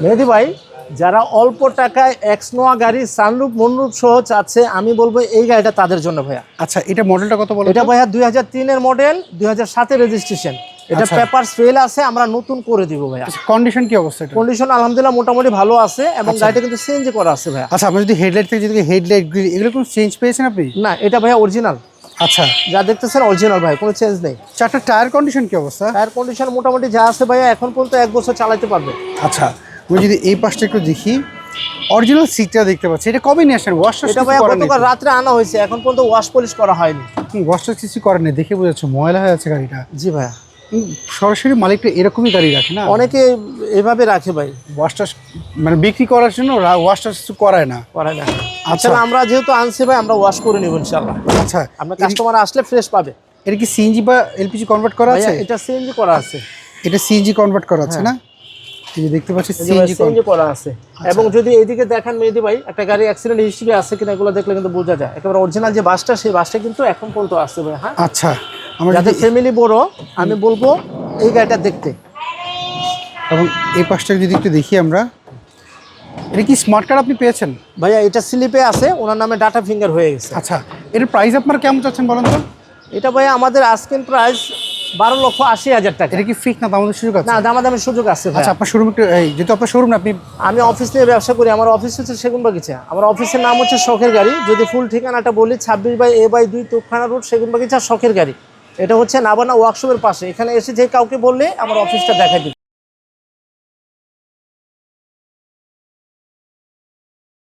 মেহেদী ভাই, যারা অল্প টাকায় এক্স নোয়া গাড়ি সানরুফ মনরুফ সহ চাচ্ছে, আমি বলবো এই গাড়িটা তাদের জন্য ভাইয়া। আচ্ছা, এটা মডেলটা কত বলো? এটা ভাইয়া 2003-এর মডেল, 2007-এর রেজিস্ট্রেশন। এটা পেপারস ফেল আছে, আমরা নতুন করে দিব ভাইয়া। কন্ডিশন কি অবস্থা? কন্ডিশন আলহামদুলিল্লাহ মোটামুটি ভালো আছে, এবং গাড়িটা কিন্তু চেঞ্জ করা আছে ভাইয়া। আচ্ছা, আমরা যদি হেডলাইট থেকে যদি হেডলাইট গ্রিল এগুলো কোনো চেঞ্জ পেয়েছেন আপনি? না, এটা ভাইয়া অরিজিনাল। আচ্ছা, যা দেখতেছেন অরিজিনাল ভাই, কোনো চেঞ্জ নেই। চারটা টায়ার কন্ডিশন কি অবস্থা? টায়ার কন্ডিশন মোটামুটি যা আছে ভাইয়া, এখন পর্যন্ত 1 বছর চালাতে পারবে। আচ্ছা, আমি যদি এই পাশটা একটু দেখি, অরিজিনাল সিটটা দেখতে পাচ্ছি। এটা কবে নিয়ে আসেন? ওয়াশ এটা ভাইয়া গতকাল রাত্রে আনা হয়েছে, এখন পর্যন্ত ওয়াশ পলিশ করা হয়নি। ওয়াশ কিছু করেন না, দেখে বোঝাচ্ছে ময়লা হয়ে আছে গাড়িটা। জি ভাইয়া। সরাসরি মালিকটা এরকমই গাড়ি রাখে না? অনেকে এভাবে রাখে ভাই, ওয়াশটা মানে বিক্রি করার জন্য ওয়াশটা কিছু করায় না। করায় না। আচ্ছা, আমরা যেহেতু আনছি ভাই, আমরা ওয়াশ করে নিব ইনশাআল্লাহ। আচ্ছা, আপনার কাস্টমার আসলে ফ্রেশ পাবে। এটা কি সিএনজি বা এলপিজি কনভার্ট করা আছে? এটা সিএনজি করা আছে। এটা সিএনজি কনভার্ট করা আছে না? এই যে দেখতে পাচ্ছি সিএনজি করা আছে। এবং যদি এইদিকে দেখেন মেহেদী ভাই, একটা গাড়ি অ্যাক্সিডেন্ট হিস্ট্রি আছে কিনা এগুলো দেখলে কিন্তু বোঝা যায়। একেবারে অরিজিনাল যে বাসটা, সেই বাসটা কিন্তু এখন পর্যন্ত আছে ভাই। হ্যাঁ, আচ্ছা, আমরা যাদের ফ্যামিলি বড়, আমি বলবো এই গাড়িটা দেখতে। এবং এই পাশটা যদি একটু দেখি আমরা, এটা কি স্মার্ট কার্ড আপনি পেয়েছেন? ভাইয়া এটা স্লিপে আছে, ওনার নামে ডাটা ফিঙ্গার হয়ে গেছে। আচ্ছা, এর প্রাইস আপনারা কেমন চাচ্ছেন বলেন তো? এটা ভাইয়া আমাদের আজকের প্রাইস 12,80,000 টাকা। এটা কি ফিক্স না দামাদামি সুযোগ আছে? না, দামাদামির সুযোগ আছে ভাই। আচ্ছা, আপনার শোরুম একটু, যেহেতু আপনার শোরুম না, আপনি আমি অফিস নিয়ে ব্যবসা করি, আমার অফিস হচ্ছে সেগুনবাগিচা। আমার অফিসের নাম হচ্ছে শখের গাড়ি। যদি ফুল ঠিকানাটা বলি, 26/A/2 তোপখানা রোড, সেগুনবাগিচা, শখের গাড়ি। এটা হচ্ছে নাবানা ওয়ার্কশপের পাশে। এখানে এসে যে কাউকে বললে আমার অফিসটা দেখাই দিবে।